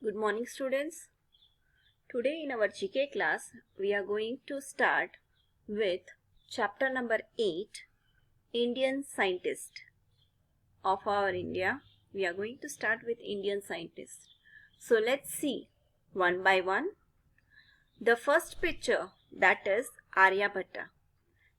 Good morning, students. Today in our GK class, we are going to start with chapter number 8, Indian Scientist of our India. We are going to start with Indian Scientist. So let's see one by one. The first picture, that is Aryabhatta.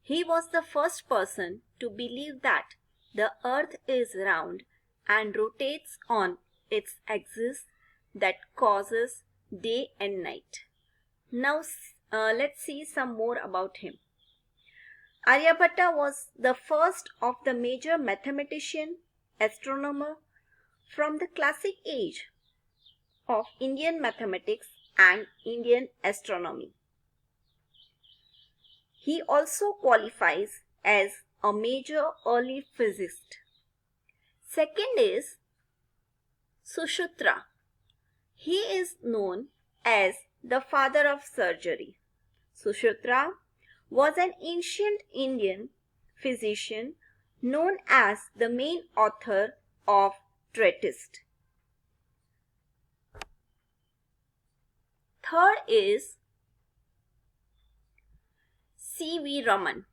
He was the first person to believe that the earth is round and rotates on its axis that causes day and night. Now let's see some more about him. Aryabhatta was the first of the major mathematician, astronomer from the classic age of Indian mathematics and Indian astronomy. He also qualifies as a major early physicist. Second is Sushruta. He is known as the father of surgery. Sushruta was an ancient Indian physician known as the main author of treatise. Third is C.V. Raman.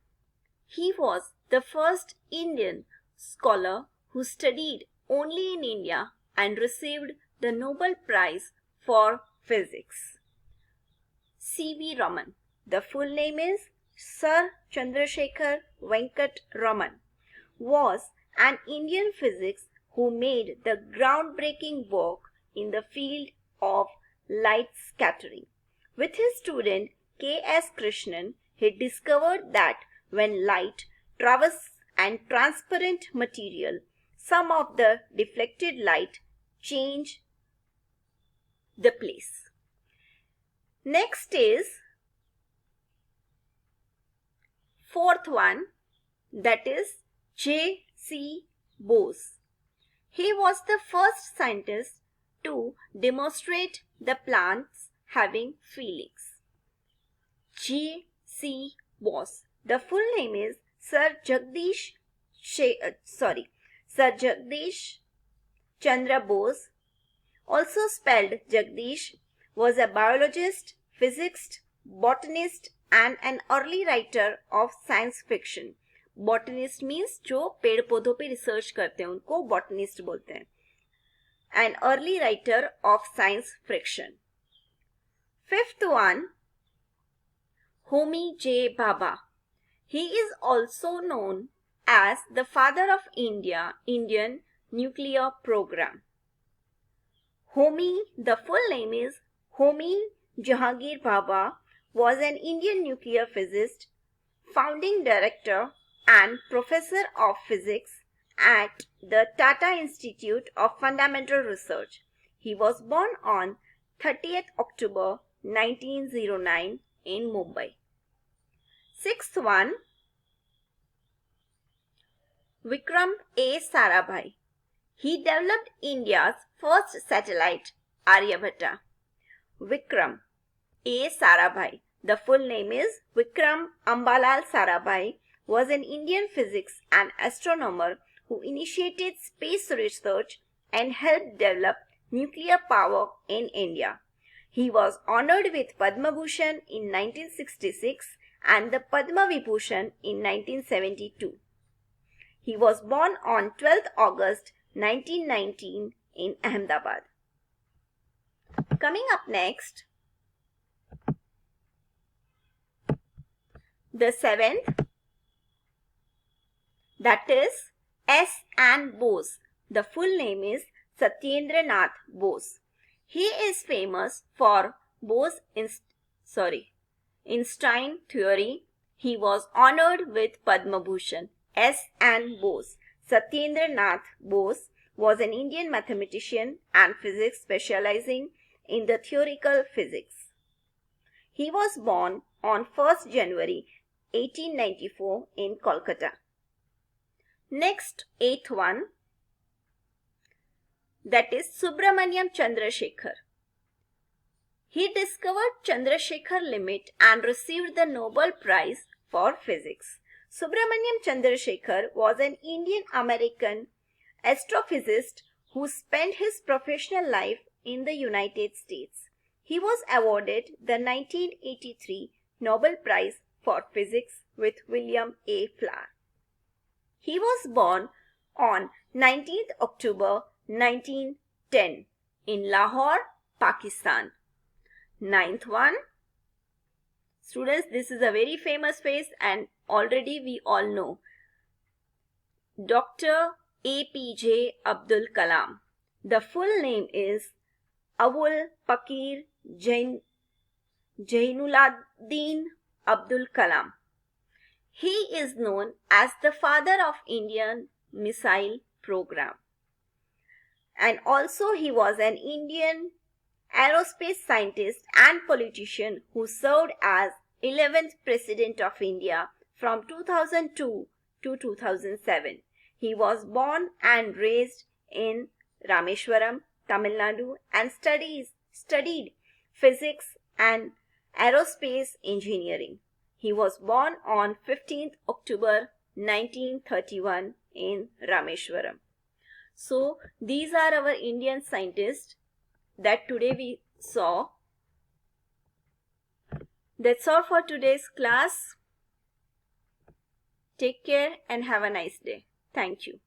He was the first Indian scholar who studied only in India and received the Nobel Prize for Physics. C.V. Raman. The full name is Sir Chandrasekhar Venkat Raman. Was an Indian physicist who made the groundbreaking work in the field of light scattering. With his student K.S. Krishnan, he discovered that when light travels an transparent material, some of the deflected light change the place. Next is fourth one, that is J.C. Bose. He was the first scientist to demonstrate the plants having feelings. J.C. Bose. The full name is Sir Jagdish Chandra Bose, also spelled Jagdish, was a biologist, physicist, botanist and an early writer of science fiction. Botanist means जो पेड़ पौधों पे research करते हैं उनको botanist बोलते हैं. An early writer of science fiction. Fifth one, Homi J. Bhabha. He is also known as the father of Indian nuclear program. Homi, the full name is Homi Jahangir Bhabha, was an Indian nuclear physicist, founding director and professor of physics at the Tata Institute of Fundamental Research. He was born on 30th October 1909 in Mumbai. Sixth one, Vikram A. Sarabhai. He developed India's first satellite, Aryabhatta. Vikram A. Sarabhai. The full name is Vikram Ambalal Sarabhai, was an Indian physicist and astronomer who initiated space research and helped develop nuclear power in India. He was honored with Padma Bhushan in 1966 and the Padma Vibhushan in 1972. He was born on 12th August 1919 in Ahmedabad. Coming up next, the seventh, that is S. N. Bose. The full name is Satyendra Nath Bose. He is famous for Bose-Einstein theory. He was honored with Padma Bhushan. S. N. Bose. Satyendra Nath Bose was an Indian mathematician and physicist specializing in the theoretical physics. He was born on 1st January 1894 in Kolkata. Next, eighth one, that is Subramaniam Chandrasekhar. He discovered Chandrasekhar limit and received the Nobel Prize for Physics. Subramaniam Chandrasekhar was an Indian-American astrophysicist who spent his professional life in the United States. He was awarded the 1983 Nobel Prize for Physics with William A. Flower. He was born on 19th October 1910 in Lahore, Pakistan. Ninth one. Students, this is a very famous face and already we all know. Dr. APJ Abdul Kalam. The full name is Abul Pakir Jainuluddin Abdul Kalam. He is known as the father of Indian missile program. And also he was an Indian aerospace scientist and politician who served as 11th President of India from 2002 to 2007. He was born and raised in Rameshwaram, Tamil Nadu and studied physics and aerospace engineering. He was born on 15th October 1931 in Rameshwaram. So these are our Indian scientists that today we saw. That's all for today's class. Take care and have a nice day. Thank you.